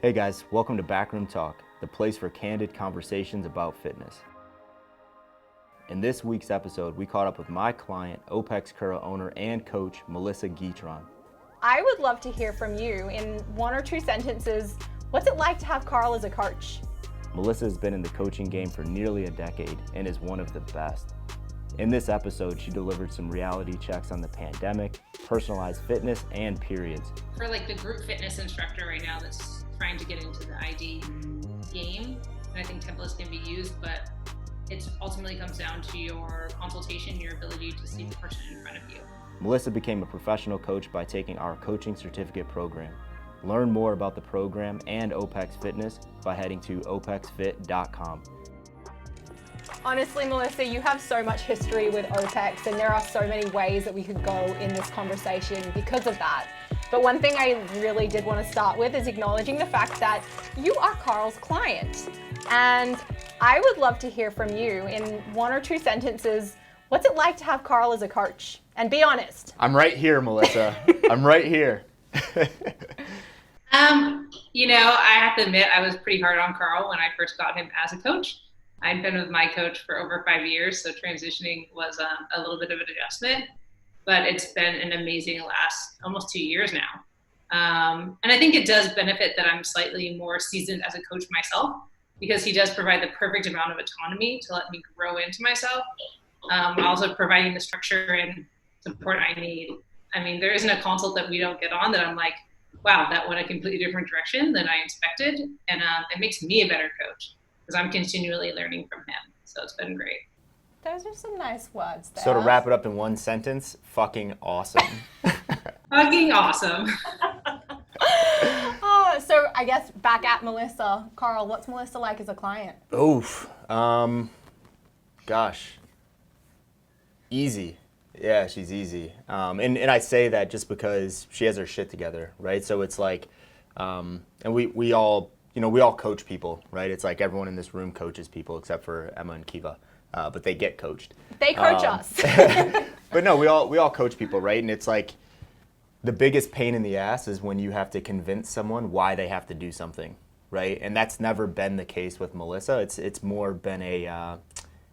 Hey guys, welcome to Backroom Talk, the place for candid conversations about fitness. In this week's episode, we caught up with my client, OPEX Kura owner and coach, Melissa Guitron. I would love to hear from you in one or two sentences. What's it like to have Carl as a coach? Melissa has been in the coaching game for nearly a decade and is one of the best. In this episode, she delivered some reality checks on the pandemic, personalized fitness, and periods. For like the group fitness instructor right now that's trying to get into the ID game, and I think templates can be used, but it ultimately comes down to your consultation, your ability to see the person in front of you. Melissa became a professional coach by taking our coaching certificate program. Learn more about the program and OPEX Fitness by heading to opexfit.com. Honestly, Melissa, you have so much history with OPEX, and there are so many ways that we could go in this conversation because of that. But one thing I really did want to start with is acknowledging the fact that you are Carl's client. And I would love to hear from you in one or two sentences. What's it like to have Carl as a coach? And be honest. I'm right here, Melissa. I'm right here. I have to admit, I was pretty hard on Carl when I first got him as a coach. I'd been with my coach for over 5 years, so transitioning was a little bit of an adjustment, but it's been an amazing last almost 2 years now. And I think it does benefit that I'm slightly more seasoned as a coach myself, because he does provide the perfect amount of autonomy to let me grow into myself, while also providing the structure and support I need. I mean, there isn't a consult that we don't get on that I'm like, wow, that went a completely different direction than I expected. And it makes me a better coach because I'm continually learning from him. So it's been great. Those are some nice words there. So to wrap it up in one sentence, fucking awesome. Fucking awesome. So I guess back at Melissa. Carl, what's Melissa like as a client? Oof. Gosh. Easy. Yeah, she's easy. And I say that just because she has her shit together, right? So it's like, and we all coach people, right? It's like everyone in this room coaches people except for Emma and Kiva, but they get coached. They coach us. But no, we all coach people, right? And it's like the biggest pain in the ass is when you have to convince someone why they have to do something, right? And that's never been the case with Melissa. It's more been a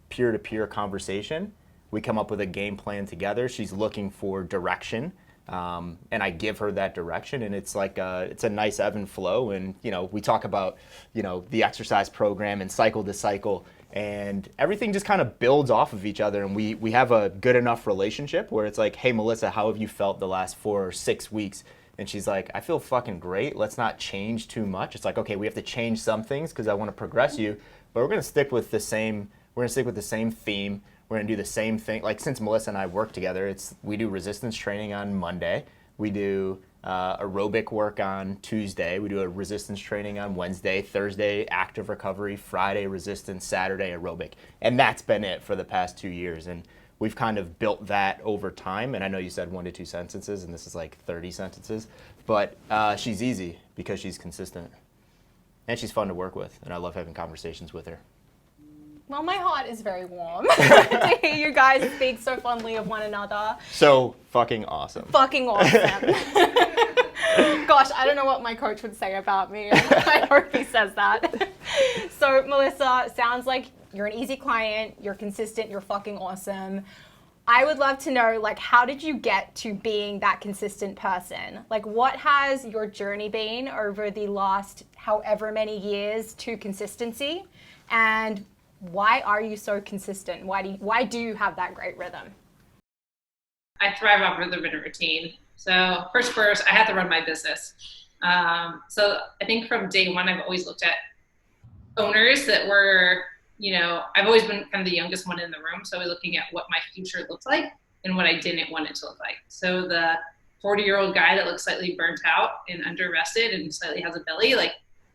peer-to-peer conversation. We come up with a game plan together. She's looking for direction, and I give her that direction, and it's like it's a nice ebb and flow. And we talk about the exercise program and cycle to cycle, and everything just kind of builds off of each other. And we have a good enough relationship where it's like, hey Melissa, how have you felt the last 4 or 6 weeks? And she's like, I feel fucking great. Let's not change too much. It's like, okay, we have to change some things because I want to progress you, but we're gonna stick with the same. We're gonna stick with the same theme. We're gonna do the same thing. Like since Melissa and I work together, we do resistance training on Monday. We do aerobic work on Tuesday. We do a resistance training on Wednesday, Thursday active recovery, Friday resistance, Saturday aerobic. And that's been it for the past 2 years. And we've kind of built that over time. And I know you said 1 to 2 sentences, and this is like 30 sentences. But she's easy because she's consistent. And she's fun to work with. And I love having conversations with her. Well, my heart is very warm to hear you guys speak so fondly of one another. So fucking awesome. Fucking awesome. Gosh, I don't know what my coach would say about me. I hope he says that. So, Melissa, sounds like you're an easy client, you're consistent, you're fucking awesome. I would love to know, how did you get to being that consistent person? What has your journey been over the last however many years to consistency? And why are you so consistent? Why do you have that great rhythm? I thrive off rhythm and routine. So first, I had to run my business. So I think from day one, I've always looked at owners that were, I've always been kind of the youngest one in the room. So I was looking at what my future looked like and what I didn't want it to look like. So the 40-year-old guy that looks slightly burnt out and under-rested and slightly has a belly,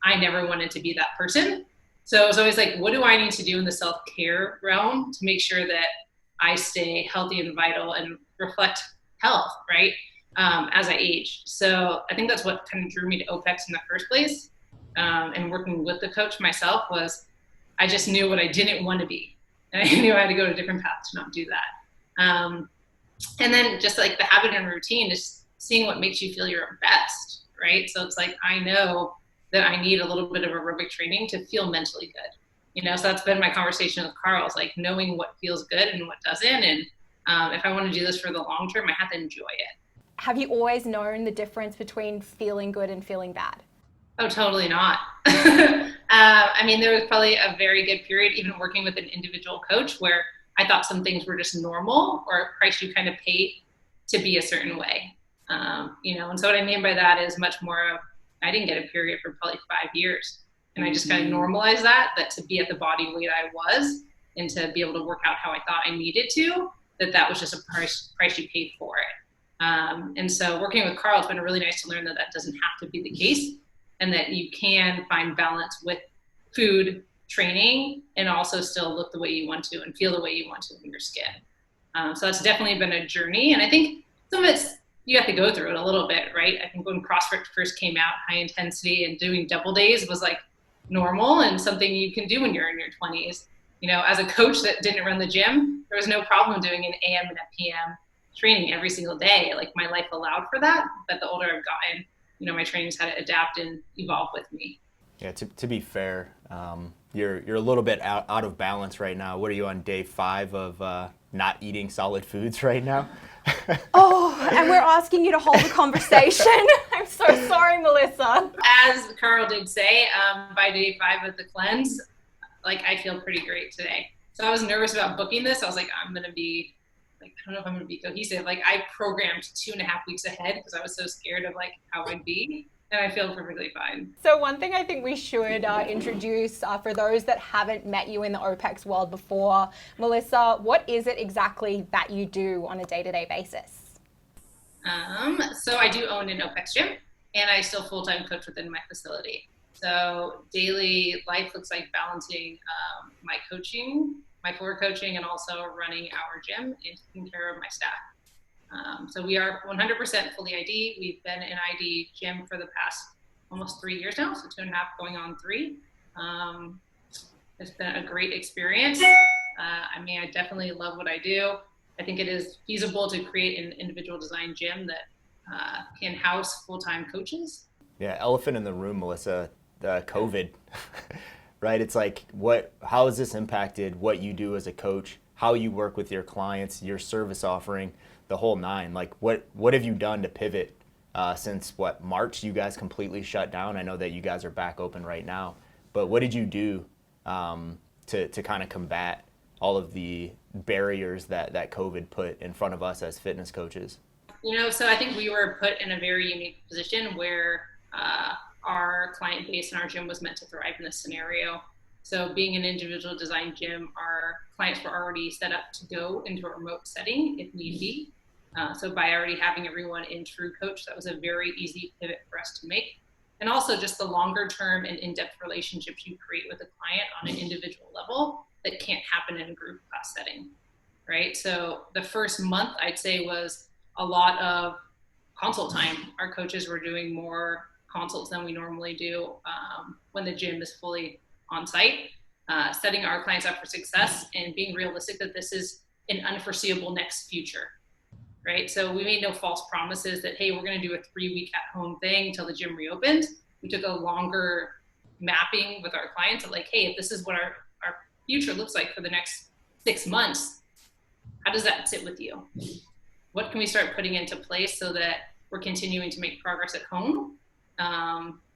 I never wanted to be that person. So it was always like, what do I need to do in the self-care realm to make sure that I stay healthy and vital and reflect health, right, as I age? So I think that's what kind of drew me to OPEX in the first place. And working with the coach myself was I just knew what I didn't want to be. And I knew I had to go to a different path to not do that. And then just like the habit and routine is seeing what makes you feel your best, right? So it's like, I know that I need a little bit of aerobic training to feel mentally good. So that's been my conversation with Carl, is like knowing what feels good and what doesn't. And if I want to do this for the long term, I have to enjoy it. Have you always known the difference between feeling good and feeling bad? Oh, totally not. There was probably a very good period, even working with an individual coach, where I thought some things were just normal, or a price you kind of pay to be a certain way. And so what I mean by that is much more of, I didn't get a period for probably 5 years. And I just kind of normalized that to be at the body weight I was, and to be able to work out how I thought I needed to, that was just a price you paid for it. And so working with Carl, it's been really nice to learn that doesn't have to be the case, and that you can find balance with food, training, and also still look the way you want to and feel the way you want to in your skin. So that's definitely been a journey. And I think some of it's, you have to go through it a little bit, right? I think when CrossFit first came out, high intensity and doing double days was like normal and something you can do when you're in your 20s. As a coach that didn't run the gym, there was no problem doing an AM and a PM training every single day. Like, my life allowed for that. But the older I've gotten, my training's had to adapt and evolve with me. Yeah, to be fair, you're a little bit out of balance right now. What are you on day 5 of not eating solid foods right now? Oh, and we're asking you to hold the conversation. I'm so sorry, Melissa. As Carl did say, by day 5 of the cleanse, I feel pretty great today. So I was nervous about booking this. I was like, I'm going to be, I don't know if I'm going to be cohesive. I programmed 2.5 weeks ahead because I was so scared of how I'd be. And I feel perfectly fine. So one thing I think we should introduce for those that haven't met you in the OPEX world before, Melissa, what is it exactly that you do on a day-to-day basis? So I do own an OPEX gym, and I still full-time coach within my facility. So daily life looks like balancing my coaching, my floor coaching, and also running our gym and taking care of my staff. So we are 100% fully ID. We've been an ID gym for the past almost 3 years now, so 2.5 going on 3. It's been a great experience. I definitely love what I do. I think it is feasible to create an individual design gym that can house full-time coaches. Yeah, elephant in the room, Melissa, COVID, right? It's like, how has this impacted what you do as a coach, how you work with your clients, your service offering, the whole 9? What have you done to pivot since March you guys completely shut down? I know that you guys are back open right now, but what did you do to kind of combat all of the barriers that COVID put in front of us as fitness coaches? So I think we were put in a very unique position where our client base in our gym was meant to thrive in this scenario. So being an individual design gym, our clients were already set up to go into a remote setting if need be. So by already having everyone in True Coach, that was a very easy pivot for us to make. And also just the longer term and in-depth relationships you create with a client on an individual level that can't happen in a group class setting, right? So the first month, I'd say, was a lot of consult time. Our coaches were doing more consults than we normally do when the gym is fully on site, setting our clients up for success and being realistic that this is an unforeseeable next future. Right. So we made no false promises that, hey, we're going to do a 3-week at home thing until the gym reopened. We took a longer mapping with our clients of hey, if this is what our future looks like for the next 6 months, how does that sit with you? What can we start putting into place so that we're continuing to make progress at home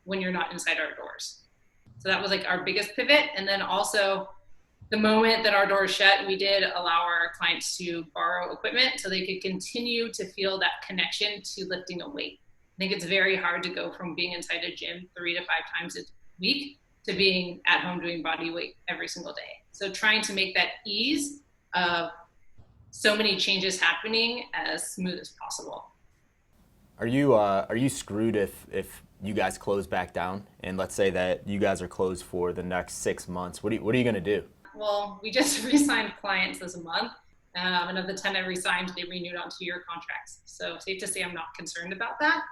when you're not inside our doors? So that was our biggest pivot. And then also, the moment that our doors shut, we did allow our clients to borrow equipment so they could continue to feel that connection to lifting a weight. I think it's very hard to go from being inside a gym 3 to 5 times a week to being at home doing body weight every single day. So trying to make that ease of so many changes happening as smooth as possible. Are you screwed if you guys close back down, and let's say that you guys are closed for the next 6 months? What are you going to do? Well, we just re-signed clients this month, and of the 10 I re-signed, they renewed on 2-year contracts. So safe to say I'm not concerned about that.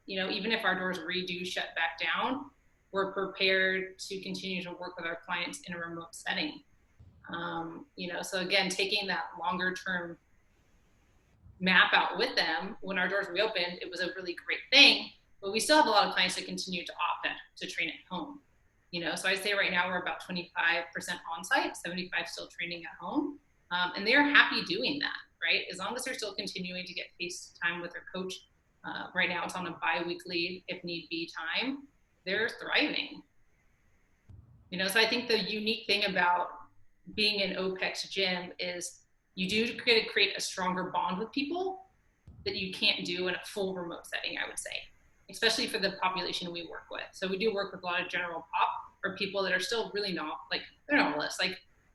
Even if our doors do shut back down, we're prepared to continue to work with our clients in a remote setting. So again, taking that longer term map out with them, when our doors reopened, it was a really great thing. but we still have a lot of clients that continue to opt to train at home. So I'd say right now we're about 25% on site, 75 still training at home. And they're happy doing that, right? As long as they're still continuing to get face time with their coach. Right now it's on a bi-weekly, if need be, time. They're thriving. So I think the unique thing about being an OPEX gym is you do create a stronger bond with people that you can't do in a full remote setting, I would say, especially for the population we work with. So we do work with a lot of general pop or people that are still really not, they're normalists.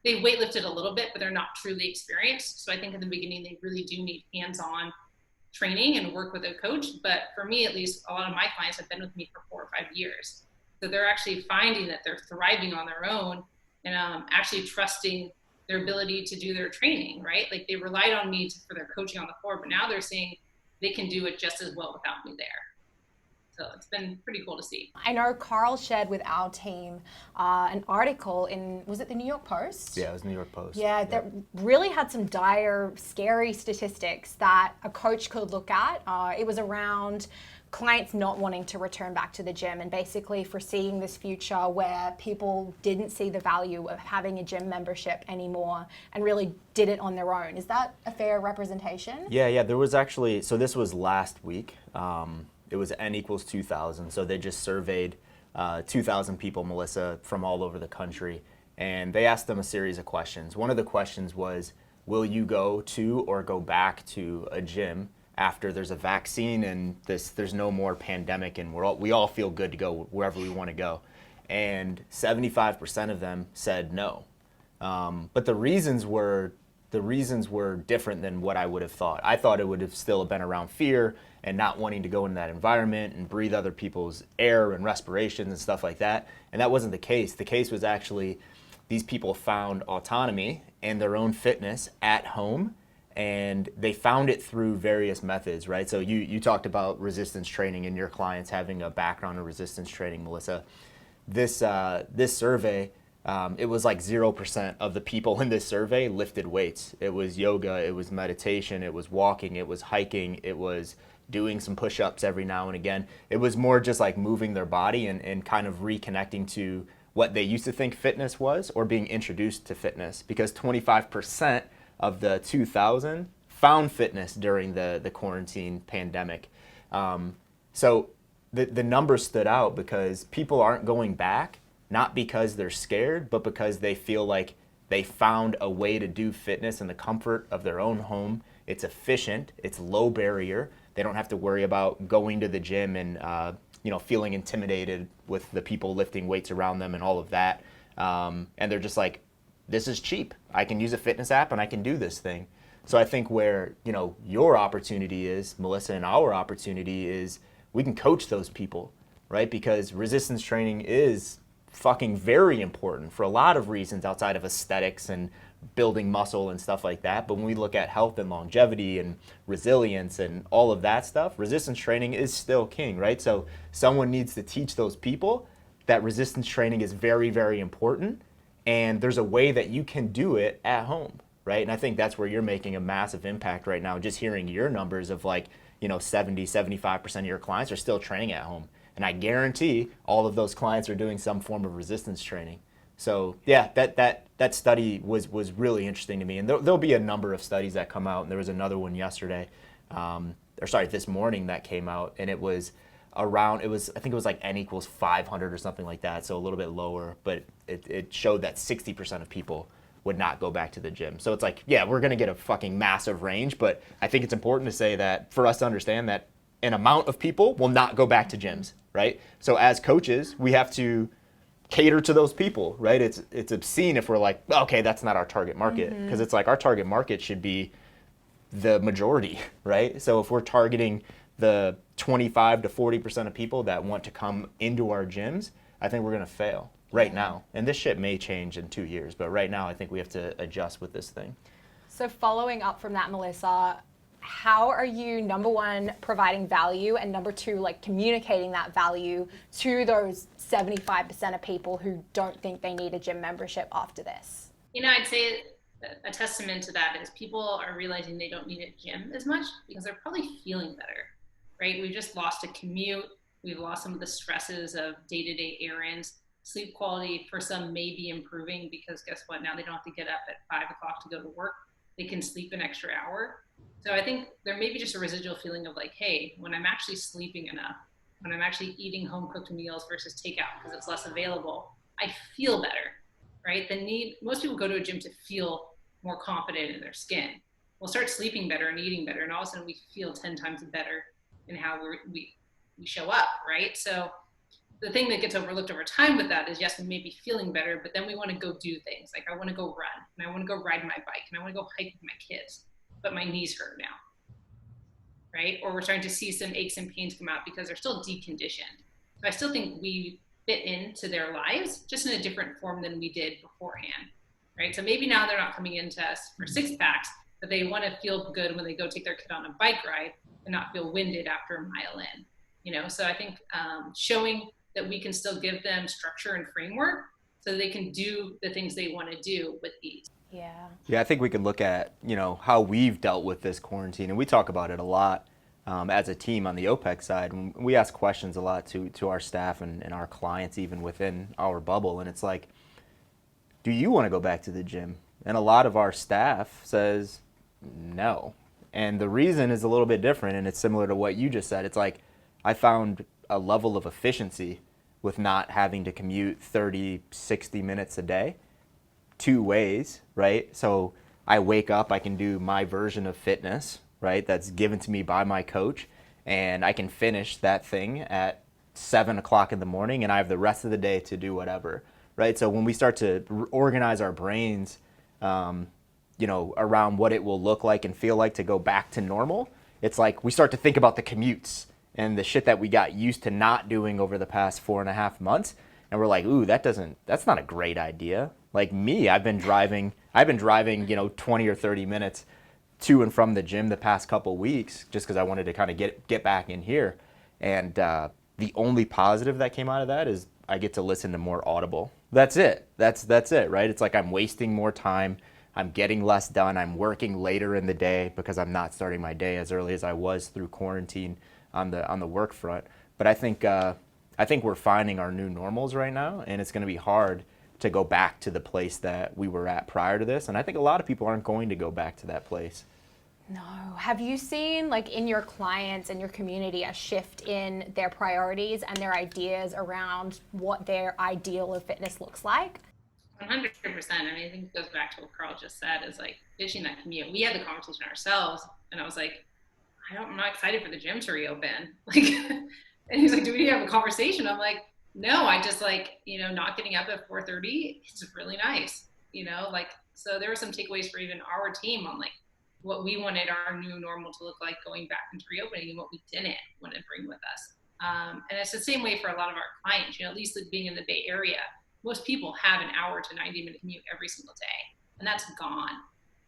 They weightlifted a little bit, but they're not truly experienced. So I think in the beginning, they really do need hands-on training and work with a coach. But for me, at least, a lot of my clients have been with me for 4 or 5 years. So they're actually finding that they're thriving on their own and actually trusting their ability to do their training, right? They relied on me for their coaching on the floor, but now they're saying they can do it just as well without me there. So it's been pretty cool to see. I know Carl shared with our team an article in, was it the New York Post? Yeah, it was New York Post. Yeah, that really had some dire, scary statistics that a coach could look at. It was around clients not wanting to return back to the gym and basically foreseeing this future where people didn't see the value of having a gym membership anymore and really did it on their own. Is that a fair representation? Yeah, there was actually, so this was last week. It was N equals 2,000. So they just surveyed 2,000 people, Melissa, from all over the country. And they asked them a series of questions. One of the questions was, will you go to or go back to a gym after there's a vaccine and there's no more pandemic and we all feel good to go wherever we want to go? And 75% of them said no. But the reasons were different than what I would have thought. I thought it would have still been around fear and not wanting to go in that environment and breathe other people's air and respirations and stuff like that. And that wasn't the case. The case was actually these people found autonomy and their own fitness at home, and they found it through various methods, right? So you talked about resistance training and your clients having a background in resistance training, Melissa. This survey, it was 0% of the people in this survey lifted weights. It was yoga, it was meditation, it was walking, it was hiking, it was doing some push-ups every now and again. It was more just moving their body and kind of reconnecting to what they used to think fitness was or being introduced to fitness, because 25% of the 2,000 found fitness during the quarantine pandemic. So the numbers stood out because people aren't going back, not because they're scared, but because they feel like they found a way to do fitness in the comfort of their own home. It's efficient, it's low barrier. They don't have to worry about going to the gym and feeling intimidated with the people lifting weights around them and all of that. And they're just like, this is cheap. I can use a fitness app and I can do this thing. So I think where your opportunity is, Melissa, and our opportunity is we can coach those people, right? Because resistance training is fucking very important for a lot of reasons outside of aesthetics and building muscle and stuff like that. But when we look at health and longevity and resilience and all of that stuff, resistance training is still king, right? So someone needs to teach those people that resistance training is very, very important. And there's a way that you can do it at home, right? And I think that's where you're making a massive impact right now. Just hearing your numbers of 70, 75% of your clients are still training at home. And I guarantee all of those clients are doing some form of resistance training. So yeah, that study was really interesting to me. And there'll be a number of studies that come out. And there was another one yesterday, this morning that came out, and it was around, I think it was N equals 500 or something like that. So a little bit lower, but it showed that 60% of people would not go back to the gym. So it's we're going to get a fucking massive range, but I think it's important to say that for us to understand that an amount of people will not go back to gyms, right? So as coaches, we have to cater to those people, right? It's obscene if we're okay, that's not our target market, because it's our target market should be the majority, right? So if we're targeting the 25 to 40% of people that want to come into our gyms, I think we're going to fail right now. And this shit may change in 2 years, but right now I think we have to adjust with this thing. So following up from that, Melissa, how are you, number one, providing value, and number two, communicating that value to those 75% of people who don't think they need a gym membership after this? I'd say a testament to that is people are realizing they don't need a gym as much because they're probably feeling better, right? We just lost a commute. We've lost some of the stresses of day-to-day errands. Sleep quality for some may be improving because guess what? Now they don't have to get up at 5 o'clock to go to work. They can sleep an extra hour. So I think there may be just a residual feeling of like, hey, when I'm actually sleeping enough, when I'm actually eating home cooked meals versus takeout because it's less available, I feel better, right? Most people go to a gym to feel more confident in their skin. We'll start sleeping better and eating better, and all of a sudden we feel 10 times better in how we show up, right? So the thing that gets overlooked over time with that is, yes, we may be feeling better, but then we want to go do things. Like I want to go run, and I want to go ride my bike, and I want to go hike with my kids, but my knees hurt now, right? Or we're starting to see some aches and pains come out because they're still deconditioned. So I still think we fit into their lives, just in a different form than we did beforehand, right? So maybe now they're not coming into us for six packs, but they want to feel good when they go take their kid on a bike ride and not feel winded after a mile in, So I think showing that we can still give them structure and framework so they can do the things they want to do with ease. Yeah. Yeah, I think we could look at, how we've dealt with this quarantine, and we talk about it a lot as a team on the OPEX side. We ask questions a lot to our staff and our clients, even within our bubble, and it's like, do you want to go back to the gym? And a lot of our staff says no. And the reason is a little bit different, and it's similar to what you just said. It's like, I found a level of efficiency with not having to commute 30, 60 minutes a day, two ways, right? So I wake up, I can do my version of fitness, right? That's given to me by my coach, and I can finish that thing at 7 o'clock in the morning, and I have the rest of the day to do whatever, right? So when we start to organize our brains, around what it will look like and feel like to go back to normal, it's like we start to think about the commutes and the shit that we got used to not doing over the past 4.5 months. And we're like, ooh, that's not a great idea. Like me, I've been driving, 20 or 30 minutes to and from the gym the past couple weeks just because I wanted to kind of get back in here. And the only positive that came out of that is I get to listen to more Audible. That's it. That's it, right? It's like I'm wasting more time. I'm getting less done. I'm working later in the day because I'm not starting my day as early as I was through quarantine on the work front. But I think we're finding our new normals right now, and it's going to be hard to go back to the place that we were at prior to this. And I think a lot of people aren't going to go back to that place. No. Have you seen, like, in your clients and your community, a shift in their priorities and their ideas around what their ideal of fitness looks like? 100%. I mean, I think it goes back to what Carl just said, is like ditching that commute. We had the conversation ourselves, and I was like, I'm not excited for the gym to reopen. Like, and he's like, do we have a conversation? I'm like, no, I just like, not getting up at 4:30. It's really nice, so there were some takeaways for even our team on like what we wanted our new normal to look like going back into reopening and what we didn't want to bring with us. And it's the same way for a lot of our clients, at least being in the Bay Area, most people have an hour to 90-minute commute every single day, and that's gone.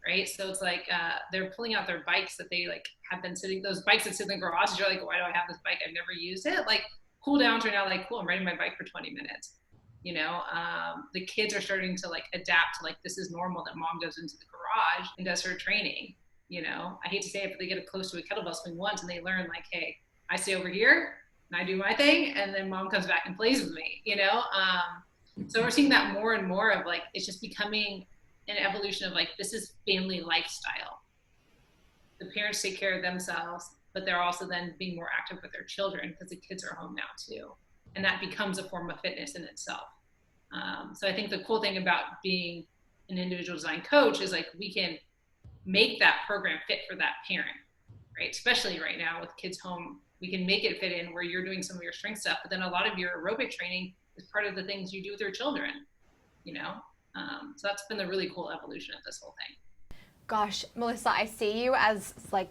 Right. So it's like they're pulling out their bikes that they like have been sitting, those bikes that sit in the garage. You're like, why do I have this bike? I've never used it. Like, cool downs are now like, cool, I'm riding my bike for 20 minutes. The kids are starting to like adapt to like, this is normal that mom goes into the garage and does her training. I hate to say it, but they get close to a kettlebell swing once and they learn like, hey, I stay over here and I do my thing, and then mom comes back and plays with me. So we're seeing that more and more of like, it's just becoming an evolution of like, this is family lifestyle. The parents take care of themselves, but they're also then being more active with their children because the kids are home now too. And that becomes a form of fitness in itself. So I think the cool thing about being an individual design coach is like, we can make that program fit for that parent, right? Especially right now with kids home, we can make it fit in where you're doing some of your strength stuff, but then a lot of your aerobic training is part of the things you do with your children, so that's been the really cool evolution of this whole thing. Gosh, Melissa, I see you as like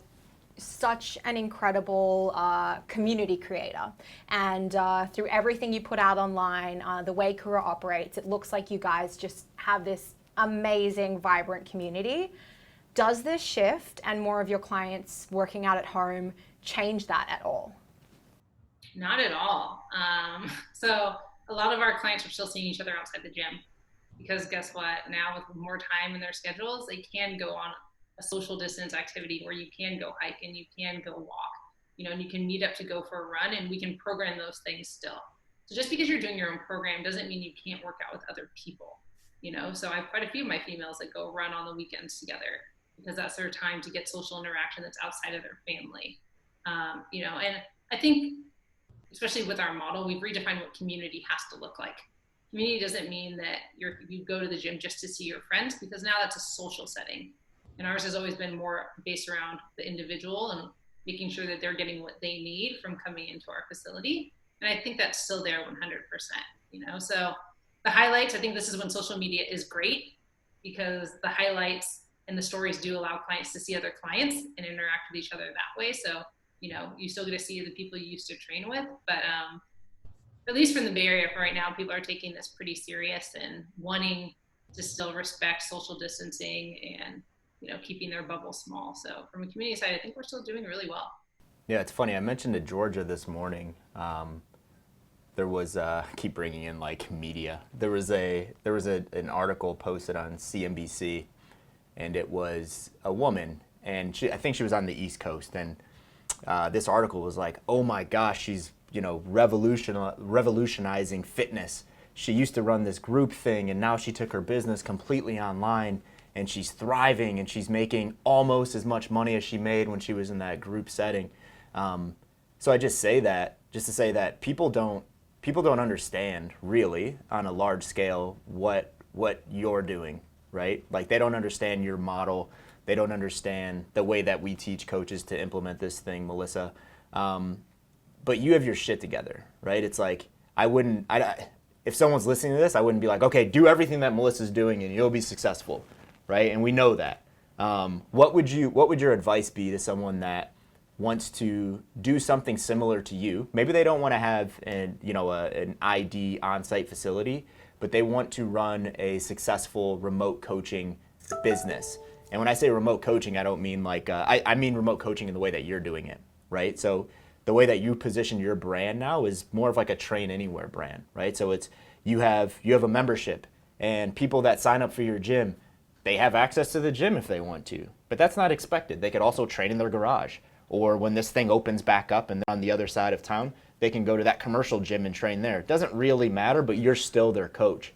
such an incredible community creator, and through everything you put out online, the way Kura operates, it looks like you guys just have this amazing, vibrant community. Does this shift and more of your clients working out at home change that at all? Not at all. So a lot of our clients are still seeing each other outside the gym. Because guess what? Now with more time in their schedules, they can go on a social distance activity where you can go hike and you can go walk. and you can meet up to go for a run, and we can program those things still. So just because you're doing your own program doesn't mean you can't work out with other people, So I have quite a few of my females that go run on the weekends together because that's their time to get social interaction that's outside of their family. And I think, especially with our model, we've redefined what community has to look like. Community doesn't mean that you go to the gym just to see your friends, because now that's a social setting. And ours has always been more based around the individual and making sure that they're getting what they need from coming into our facility. And I think that's still there 100%, So the highlights, I think this is when social media is great, because the highlights and the stories do allow clients to see other clients and interact with each other that way. So, you still get to see the people you used to train with, but at least from the Bay Area for right now, people are taking this pretty serious and wanting to still respect social distancing and, keeping their bubble small. So from a community side, I think we're still doing really well. Yeah, it's funny. I mentioned to Georgia this morning, there was keep bringing in like media. There was an article posted on CNBC, and it was a woman, and I think she was on the East Coast, and this article was like, oh my gosh, she's revolutionizing fitness. She used to run this group thing, and now she took her business completely online, and she's thriving, and she's making almost as much money as she made when she was in that group setting. So I just say that just to say that people don't understand really on a large scale what you're doing, right? Like they don't understand your model. They don't understand the way that we teach coaches to implement this thing, Melissa. But you have your shit together, right? It's like if someone's listening to this, I wouldn't be like, okay, do everything that Melissa's doing and you'll be successful, right? And we know that. What would your advice be to someone that wants to do something similar to you? Maybe they don't want to have an ID on-site facility, but they want to run a successful remote coaching business. And when I say remote coaching, I don't mean like I mean remote coaching in the way that you're doing it, right? So the way that you position your brand now is more of like a train anywhere brand, right? So it's you have a membership, and people that sign up for your gym, they have access to the gym if they want to, but that's not expected. They could also train in their garage, or when this thing opens back up and they're on the other side of town, they can go to that commercial gym and train there. It doesn't really matter, but you're still their coach.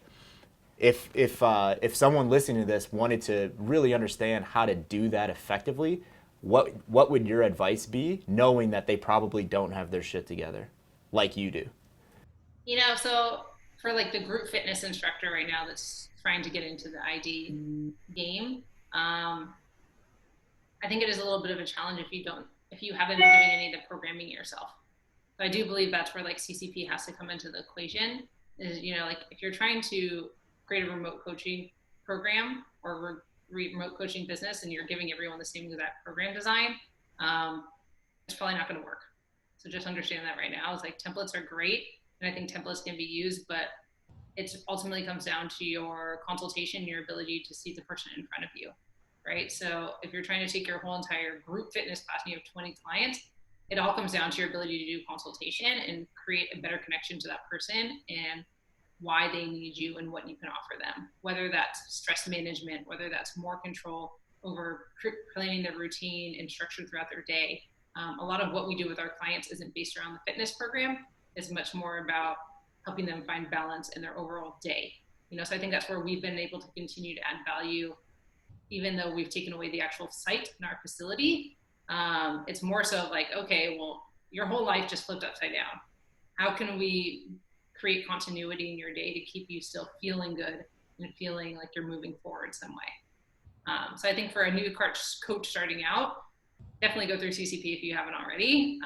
If someone listening to this wanted to really understand how to do that effectively, what would your advice be, knowing that they probably don't have their shit together like you do? So for like the group fitness instructor right now that's trying to get into the ID game, I think it is a little bit of a challenge if you haven't been doing any of the programming yourself. So I do believe that's where like CCP has to come into the equation. Is like if you're trying to create a remote coaching program or remote coaching business and you're giving everyone the same exact program design, it's probably not going to work. So just understand that right now. It's like templates are great, and I think templates can be used, but it ultimately comes down to your consultation, your ability to see the person in front of you, right? So if you're trying to take your whole entire group fitness class and you have 20 clients, it all comes down to your ability to do consultation and create a better connection to that person and why they need you and what you can offer them, whether that's stress management, whether that's more control over planning their routine and structure throughout their day. A lot of what we do with our clients isn't based around the fitness program. It's much more about helping them find balance in their overall day. So I think that's where we've been able to continue to add value, even though we've taken away the actual site in our facility. It's more so like, okay, well, your whole life just flipped upside down. How can we create continuity in your day to keep you still feeling good and feeling like you're moving forward some way? So I think for a new coach starting out, definitely go through CCP if you haven't already.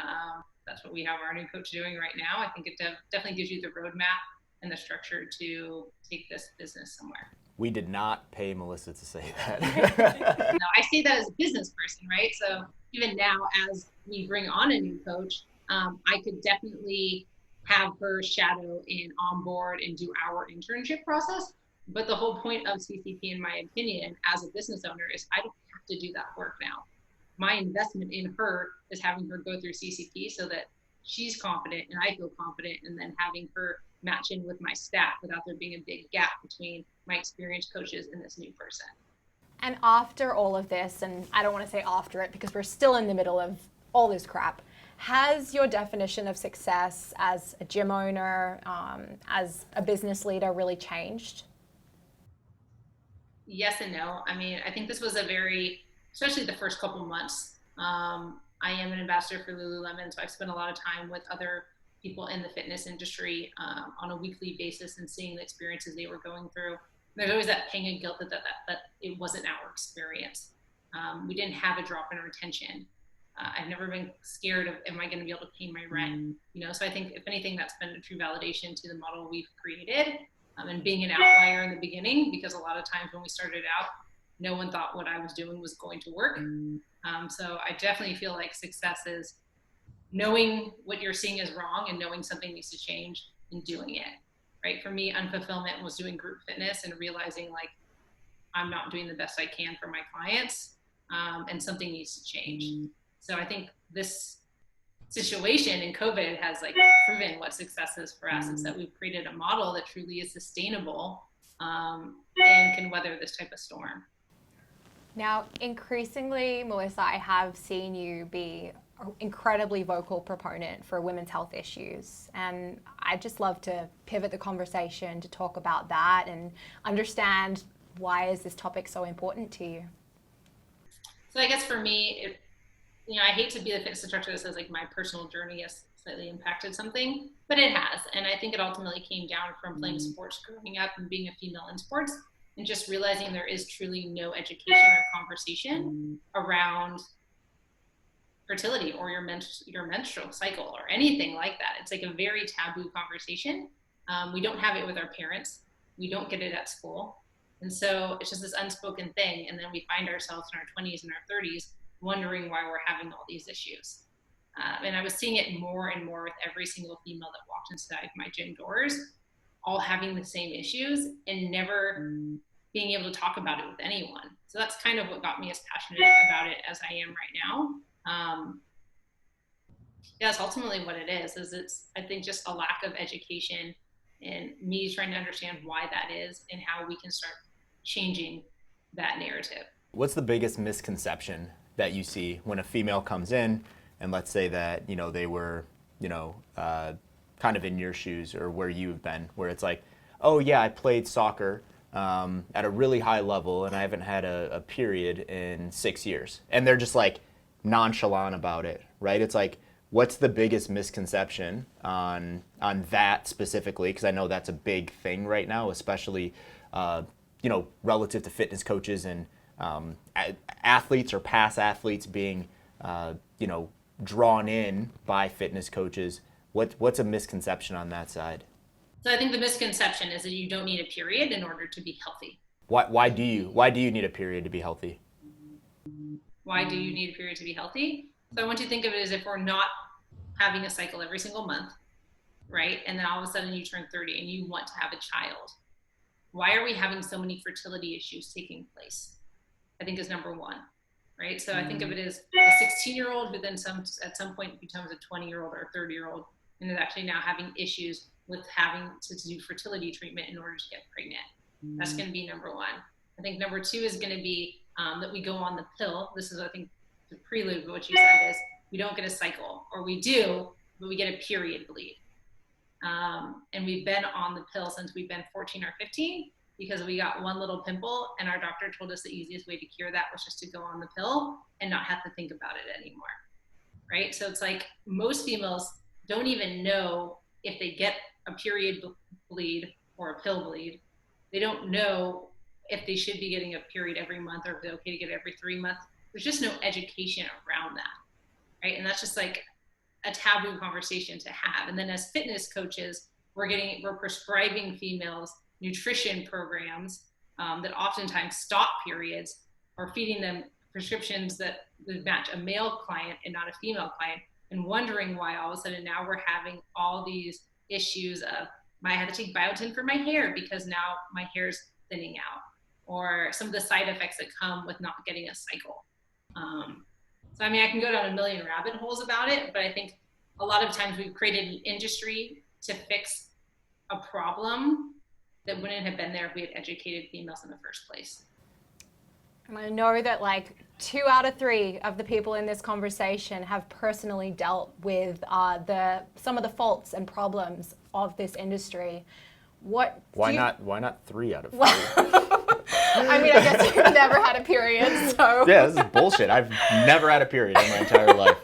That's what we have our new coach doing right now. I think it definitely gives you the roadmap and the structure to take this business somewhere. We did not pay Melissa to say that. No, I say that as a business person, right? So even now, as we bring on a new coach, I could definitely have her shadow and onboard and do our internship process. But the whole point of CCP, in my opinion, as a business owner, is I don't have to do that work now. My investment in her is having her go through CCP so that she's confident and I feel confident, and then having her match in with my staff without there being a big gap between my experienced coaches and this new person. And after all of this, and I don't want to say after it because we're still in the middle of all this crap, Has your definition of success as a gym owner, as a business leader really changed? Yes and no. I mean, I think this was a very, especially the first couple months. I am an ambassador for Lululemon, so I've spent a lot of time with other people in the fitness industry on a weekly basis and seeing the experiences they were going through. There's always that pang of guilt that it wasn't our experience. We didn't have a drop in retention. I've never been scared of, am I going to be able to pay my rent? You know, so I think if anything, that's been a true validation to the model we've created, and being an outlier in the beginning, because a lot of times when we started out, no one thought what I was doing was going to work. So I definitely feel like success is knowing what you're seeing is wrong and knowing something needs to change and doing it. Right? For me, unfulfillment was doing group fitness and realizing like I'm not doing the best I can for my clients, and something needs to change. So I think this situation in COVID has like proven what success is for us. It's that we've created a model that truly is sustainable, and can weather this type of storm. Now, increasingly, Melissa, I have seen you be an incredibly vocal proponent for women's health issues. And I'd just love to pivot the conversation to talk about that and understand, why is this topic so important to you? So I guess for me, I hate to be the fitness instructor that says like my personal journey has slightly impacted something, but it has. And I think it ultimately came down from playing sports growing up and being a female in sports, and just realizing there is truly no education or conversation around fertility or your menstrual cycle or anything like that. It's like a very taboo conversation. We don't have it with our parents. We don't get it at school. And so it's just this unspoken thing. And then we find ourselves in our 20s and our 30s wondering why we're having all these issues. And I was seeing it more and more with every single female that walked inside my gym doors, all having the same issues and never being able to talk about it with anyone. So that's kind of what got me as passionate about it as I am right now. That's ultimately what it is it's, I think, just a lack of education and me trying to understand why that is and how we can start changing that narrative. What's the biggest misconception that you see when a female comes in, and let's say that, they were, kind of in your shoes or where you've been, where it's like, oh yeah, I played soccer at a really high level and I haven't had a period in 6 years. And they're just like nonchalant about it, right? It's like, what's the biggest misconception on that specifically? Because I know that's a big thing right now, especially, relative to fitness coaches and athletes or past athletes being, drawn in by fitness coaches. What's a misconception on that side? So I think the misconception is that you don't need a period in order to be healthy. Why do you need a period to be healthy? Why do you need a period to be healthy? So I want you to think of it as if we're not having a cycle every single month, right? And then all of a sudden you turn 30 and you want to have a child. Why are we having so many fertility issues taking place? I think is number one, right? So I think of it as a 16-year-old who then at some point becomes a 20-year-old or a 30-year-old and is actually now having issues with having to do fertility treatment in order to get pregnant. That's going to be number one. I think number two is going to be that we go on the pill. This is, I think, the prelude of what you said is we don't get a cycle, or we do, but we get a period bleed. And we've been on the pill since we've been 14 or 15 because we got one little pimple and our doctor told us the easiest way to cure that was just to go on the pill and not have to think about it anymore, right? So it's like most females don't even know if they get a period bleed or a pill bleed. They don't know if they should be getting a period every month or if they're okay to get it every 3 months. There's just no education around that, right? And that's just like a taboo conversation to have. And then as fitness coaches, we're prescribing females nutrition programs that oftentimes stop periods, or feeding them prescriptions that would match a male client and not a female client, and wondering why all of a sudden now we're having all these issues of I have to take biotin for my hair because now my hair is thinning out, or some of the side effects that come with not getting a cycle. So I mean, I can go down a million rabbit holes about it, but I think a lot of times we've created an industry to fix a problem that wouldn't have been there if we had educated females in the first place. And I know that like 2 out of 3 of the people in this conversation have personally dealt with some of the faults and problems of this industry. Why not 3 out of 3? I mean, I guess you've never had a period, so. Yeah, this is bullshit. I've never had a period in my entire life.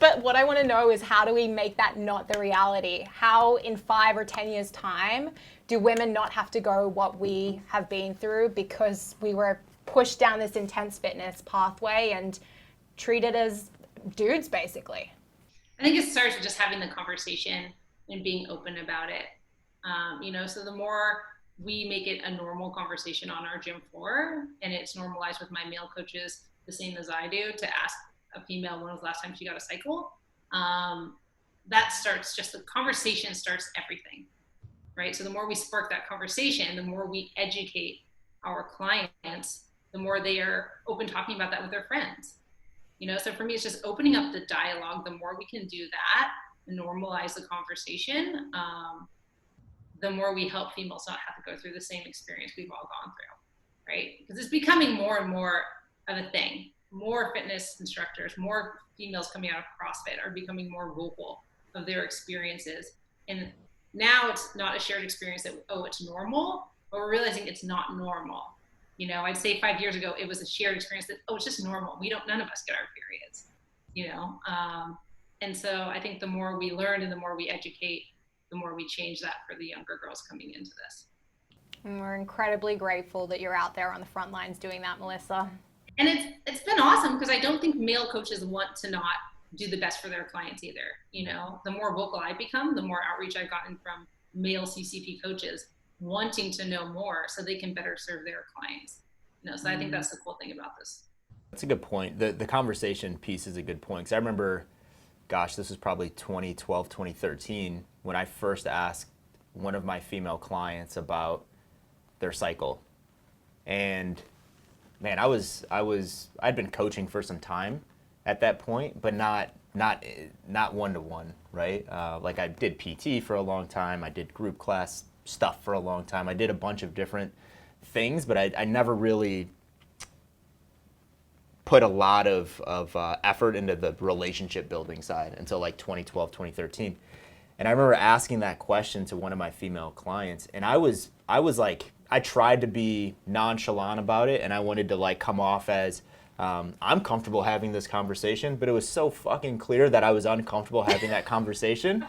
But what I want to know is, how do we make that not the reality? How in 5 or 10 years' time do women not have to go what we have been through because we were pushed down this intense fitness pathway and treated as dudes, basically? I think it starts with just having the conversation and being open about it. So the more we make it a normal conversation on our gym floor, and it's normalized with my male coaches the same as I do, to ask a female when was the last time she got a cycle, that starts, just the conversation starts everything, right? So the more we spark that conversation, the more we educate our clients, the more they are open talking about that with their friends. So for me, it's just opening up the dialogue. The more we can do that and normalize the conversation, the more we help females not have to go through the same experience we've all gone through, right? Because it's becoming more and more of a thing. More fitness instructors, more females coming out of CrossFit are becoming more vocal of their experiences. And now it's not a shared experience that, oh, it's normal, but we're realizing it's not normal. I'd say 5 years ago, it was a shared experience that, oh, it's just normal. None of us get our periods, And so I think the more we learn and the more we educate, the more we change that for the younger girls coming into this. And we're incredibly grateful that you're out there on the front lines doing that, Melissa. And it's been awesome, because I don't think male coaches want to not do the best for their clients either. The more vocal I become, the more outreach I've gotten from male CCP coaches wanting to know more so they can better serve their clients. So I think that's the cool thing about this. That's a good point. The conversation piece is a good point, because I remember, gosh, this was probably 2012, 2013, when I first asked one of my female clients about their cycle. And man, I'd been coaching for some time at that point, but not one-to-one, right? Like I did PT for a long time. I did group class stuff for a long time. I did a bunch of different things, but I never really put a lot of effort into the relationship building side until like 2012, 2013. And I remember asking that question to one of my female clients, and I was like, I tried to be nonchalant about it, and I wanted to like come off as I'm comfortable having this conversation, but it was so fucking clear that I was uncomfortable having that conversation,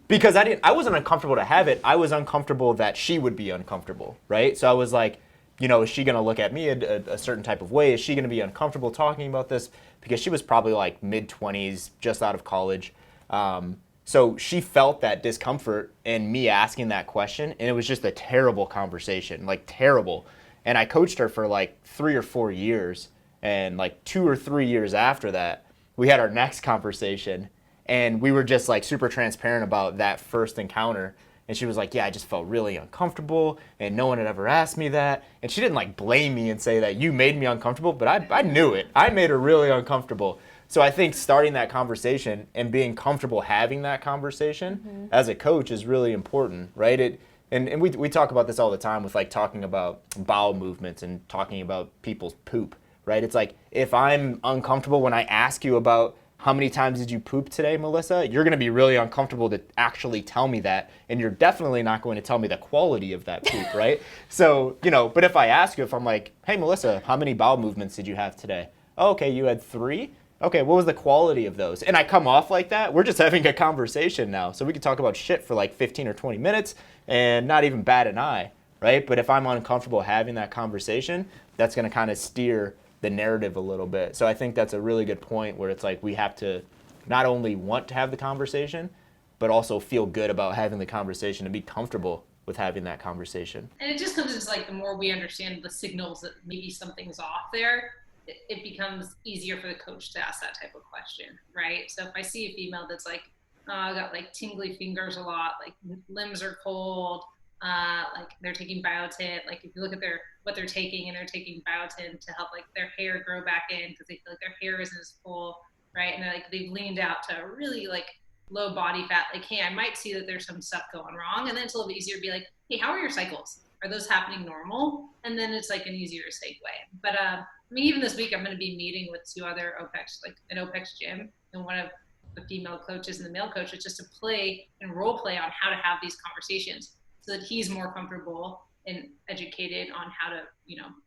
because I wasn't uncomfortable to have it. I was uncomfortable that she would be uncomfortable, right? So I was like, is she going to look at me a certain type of way? Is she going to be uncomfortable talking about this? Because she was probably like mid-20s, just out of college. So she felt that discomfort in me asking that question, and it was just a terrible conversation, like terrible. And I coached her for like 3 or 4 years, and like 2 or 3 years after that, we had our next conversation, and we were just like super transparent about that first encounter. And she was like, yeah, I just felt really uncomfortable, and no one had ever asked me that. And she didn't like blame me and say that you made me uncomfortable, but I knew it. I made her really uncomfortable. So I think starting that conversation and being comfortable having that conversation as a coach is really important, right? And we talk about this all the time with like talking about bowel movements and talking about people's poop, right? It's like, if I'm uncomfortable when I ask you about how many times did you poop today, Melissa, you're going to be really uncomfortable to actually tell me that, and you're definitely not going to tell me the quality of that poop, right? So, but if I ask you, if I'm like, hey, Melissa, how many bowel movements did you have today? Oh, okay, you had 3? Okay, what was the quality of those? And I come off like that, we're just having a conversation now. So we can talk about shit for like 15 or 20 minutes and not even bat an eye, right? But if I'm uncomfortable having that conversation, that's going to kind of steer the narrative a little bit. So I think that's a really good point, where it's like we have to not only want to have the conversation, but also feel good about having the conversation and be comfortable with having that conversation. And it just comes as like, the more we understand the signals that maybe something's off there, it becomes easier for the coach to ask that type of question, right? So if I see a female that's like, oh, I got like tingly fingers a lot, like limbs are cold, like they're taking biotin, like if you look at what they're taking, and they're taking biotin to help like their hair grow back in because they feel like their hair isn't as full, right? And they've leaned out to really like low body fat, like, hey, I might see that there's some stuff going wrong. And then it's a little bit easier to be like, hey, how are your cycles? are those happening normal? And then it's like an easier segue. But I mean, even this week, I'm going to be meeting with 2 other OPEX, like an OPEX gym, and one of the female coaches and the male coaches, just to play and role play on how to have these conversations so that he's more comfortable and educated on how to,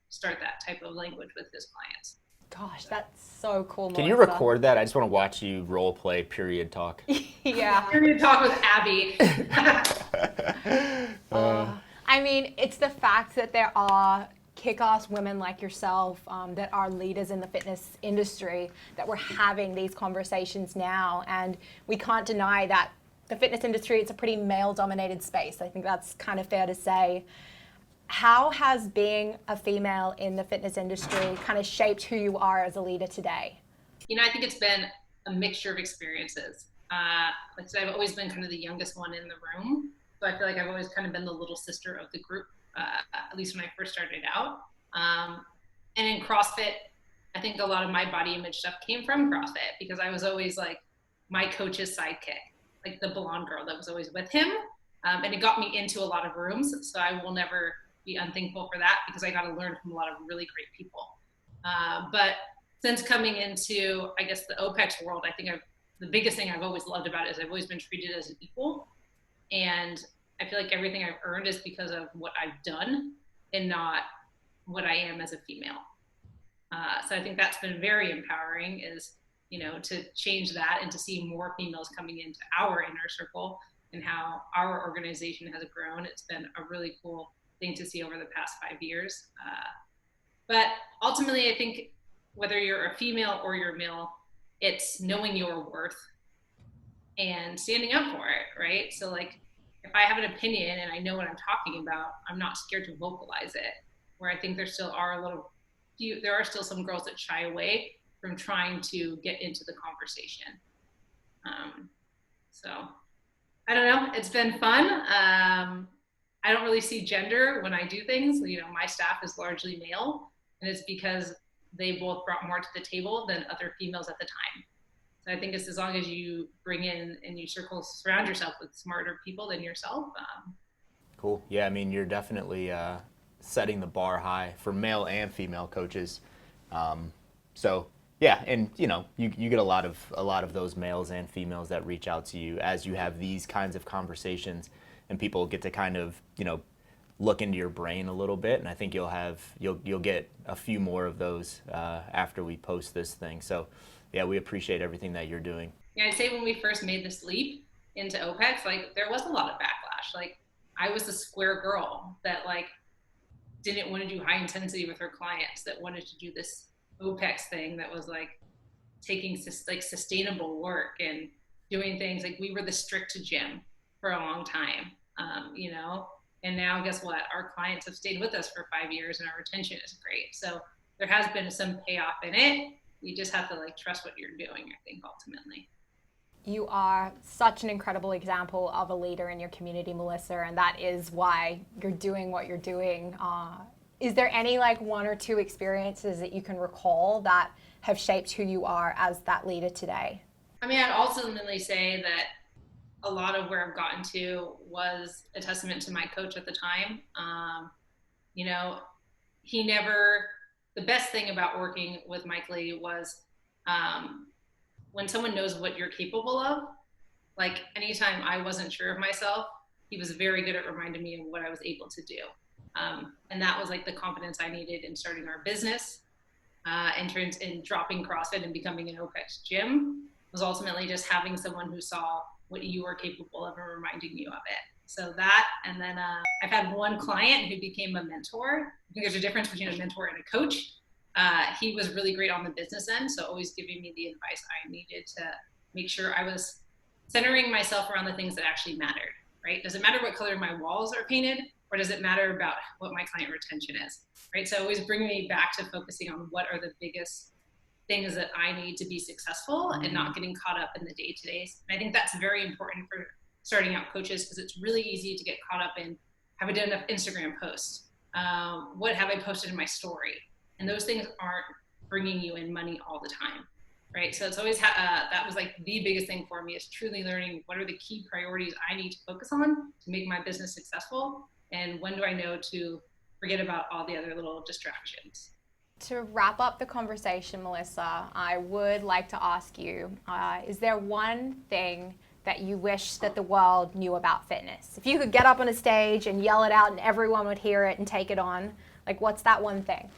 start that type of language with his clients. Gosh, that's so cool, Can you Melissa. record that? I just want to watch you role play period talk. Yeah. Period talk with Abby. I mean, it's the fact that there are kick-ass women like yourself that are leaders in the fitness industry, that we're having these conversations now. And we can't deny that the fitness industry, it's a pretty male-dominated space. I think that's kind of fair to say. How has being a female in the fitness industry kind of shaped who you are as a leader today? I think it's been a mixture of experiences. Like I said, I've always been kind of the youngest one in the room. So I feel like I've always kind of been the little sister of the group, at least when I first started out. And in CrossFit, I think a lot of my body image stuff came from CrossFit because I was always like my coach's sidekick, like the blonde girl that was always with him. And it got me into a lot of rooms. So I will never be unthankful for that because I got to learn from a lot of really great people. But since coming into, I guess, the OPEX world, I think the biggest thing I've always loved about it is I've always been treated as an equal. And I feel like everything I've earned is because of what I've done and not what I am as a female. So I think that's been very empowering is, to change that and to see more females coming into our inner circle and how our organization has grown. It's been a really cool thing to see over the past 5 years. But ultimately, I think whether you're a female or you're male, it's knowing your worth and standing up for it, right? So like, if I have an opinion and I know what I'm talking about, I'm not scared to vocalize it. Where I think there still are there are still some girls that shy away from trying to get into the conversation. So I don't know, it's been fun. I don't really see gender when I do things. My staff is largely male, and it's because they both brought more to the table than other females at the time. So I think it's as long as you bring in and you surround yourself with smarter people than yourself. Cool. Yeah, I mean, you're definitely setting the bar high for male and female coaches. So yeah, and you get a lot of those males and females that reach out to you as you have these kinds of conversations, and people get to kind of look into your brain a little bit. And I think you'll get a few more of those after we post this thing. So yeah, we appreciate everything that you're doing. Yeah, I'd say when we first made this leap into OPEX, like there was a lot of backlash. Like I was the square girl that like didn't want to do high intensity with her clients, that wanted to do this OPEX thing that was like taking like sustainable work and doing things. Like we were the strict gym for a long time, and now guess what? Our clients have stayed with us for 5 years and our retention is great. So there has been some payoff in it. You just have to like trust what you're doing, I think, ultimately. You are such an incredible example of a leader in your community, Melissa, and that is why you're doing what you're doing. Is there any like 1 or 2 experiences that you can recall that have shaped who you are as that leader today? I mean, I'd ultimately say that a lot of where I've gotten to was a testament to my coach at the time. The best thing about working with Mike Lee was when someone knows what you're capable of. Like anytime I wasn't sure of myself, he was very good at reminding me of what I was able to do. And that was like the confidence I needed in starting our business, in dropping CrossFit and becoming an OPEX gym, was ultimately just having someone who saw what you were capable of and reminding you of it. So that, and then I've had one client who became a mentor. I think there's a difference between a mentor and a coach. He was really great on the business end, so always giving me the advice I needed to make sure I was centering myself around the things that actually mattered, right? Does it matter what color my walls are painted, or does it matter about what my client retention is, right? So always bringing me back to focusing on what are the biggest things that I need to be successful and not getting caught up in the day-to-days. And I think that's very important for starting out coaches, because it's really easy to get caught up in, have I done enough Instagram posts? What have I posted in my story? And those things aren't bringing you in money all the time, right? So it's always, that was like the biggest thing for me, is truly learning what are the key priorities I need to focus on to make my business successful. And when do I know to forget about all the other little distractions? To wrap up the conversation, Melissa, I would like to ask you, is there one thing that you wish that the world knew about fitness? If you could get up on a stage and yell it out and everyone would hear it and take it on, like what's that one thing?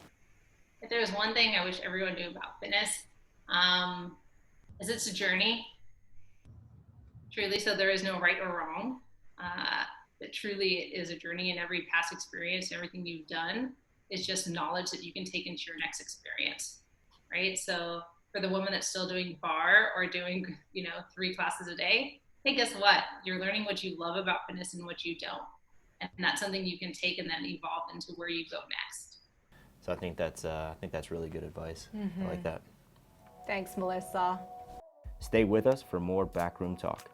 If there was one thing I wish everyone knew about fitness, is it's a journey, truly. So there is no right or wrong. But truly it is a journey, and every past experience, everything you've done is just knowledge that you can take into your next experience, right? So for the woman that's still doing bar or doing, 3 classes a day, hey, guess what? You're learning what you love about fitness and what you don't. And that's something you can take and then evolve into where you go next. So I think that's really good advice. I like that. Thanks, Melissa. Stay with us for more backroom talk.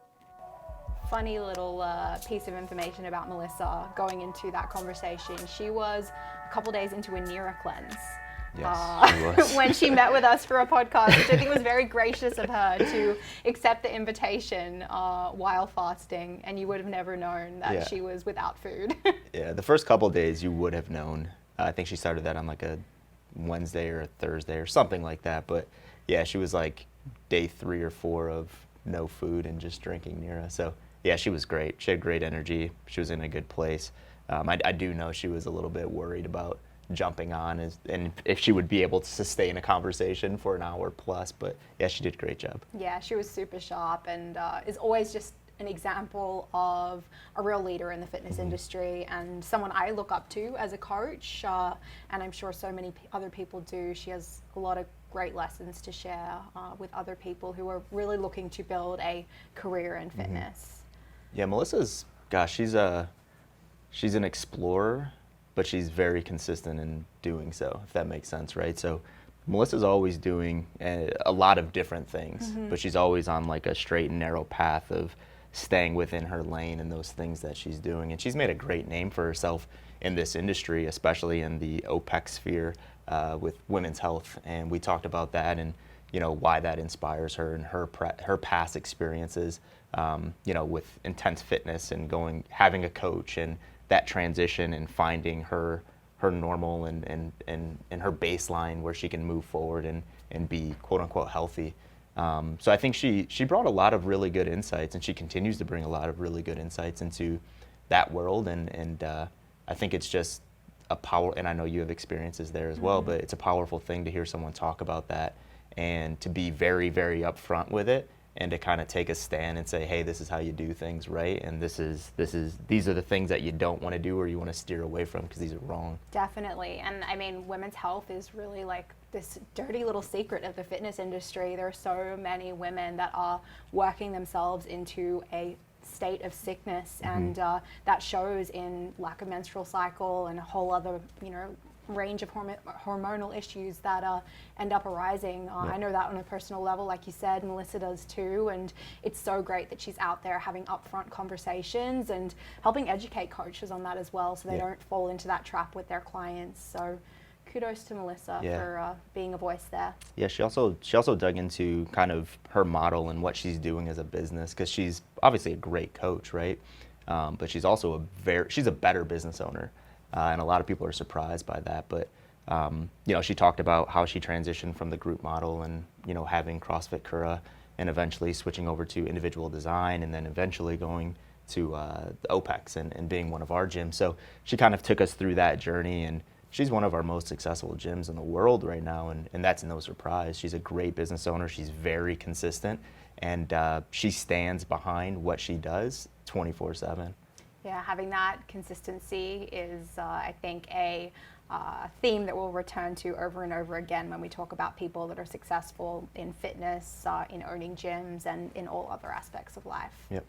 Funny little piece of information about Melissa going into that conversation. She was a couple days into a Nira cleanse. Yes, she was. When she met with us for a podcast, which I think was very gracious of her to accept the invitation while fasting, and you would have never known that she was without food. Yeah, the first couple days you would have known. I think she started that on like a Wednesday or a Thursday or something like that. But yeah, she was like day 3 or 4 of no food and just drinking Nira. So yeah, she was great. She had great energy. She was in a good place. I do know she was a little bit worried about jumping on and if she would be able to sustain a conversation for an hour plus. But yeah, she did a great job. Yeah, she was super sharp and is always just an example of a real leader in the fitness industry and someone I look up to as a coach, and I'm sure so many other people do. She has a lot of great lessons to share with other people who are really looking to build a career in fitness. Yeah, Melissa's, gosh, she's an explorer, but she's very consistent in doing so, if that makes sense, right? So Melissa's always doing a lot of different things, but she's always on like a straight and narrow path of staying within her lane and those things that she's doing. And she's made a great name for herself in this industry, especially in the OPEX sphere with women's health. And we talked about that and why that inspires her and her past experiences, with intense fitness and having a coach and that transition and finding her normal and her baseline where she can move forward and be quote unquote healthy. So I think she brought a lot of really good insights, and she continues to bring a lot of really good insights into that world. And I think it's just a power, and I know you have experiences there as well, but it's a powerful thing to hear someone talk about that and to be very, very upfront with it and to kind of take a stand and say, hey, this is how you do things, right? And these are the things that you don't want to do or you want to steer away from because these are wrong. Definitely. And I mean, women's health is really like this dirty little secret of the fitness industry. There are so many women that are working themselves into a state of sickness, and that shows in lack of menstrual cycle and a whole other, range of hormonal issues that end up arising. I know that on a personal level, like you said, Melissa does too, and it's so great that she's out there having upfront conversations and helping educate coaches on that as well, so they don't fall into that trap with their clients. So kudos to Melissa for being a voice there. Yeah, she also dug into kind of her model and what she's doing as a business, because she's obviously a great coach, right? But she's also she's a better business owner. And a lot of people are surprised by that. But, she talked about how she transitioned from the group model and, having OPEX Kura and eventually switching over to individual design and then eventually going to the OPEX and being one of our gyms. So she kind of took us through that journey, and she's one of our most successful gyms in the world right now. And that's no surprise. She's a great business owner. She's very consistent, and she stands behind what she does 24/7. Yeah, having that consistency is, I think, a theme that we'll return to over and over again when we talk about people that are successful in fitness, in owning gyms, and in all other aspects of life. Yep.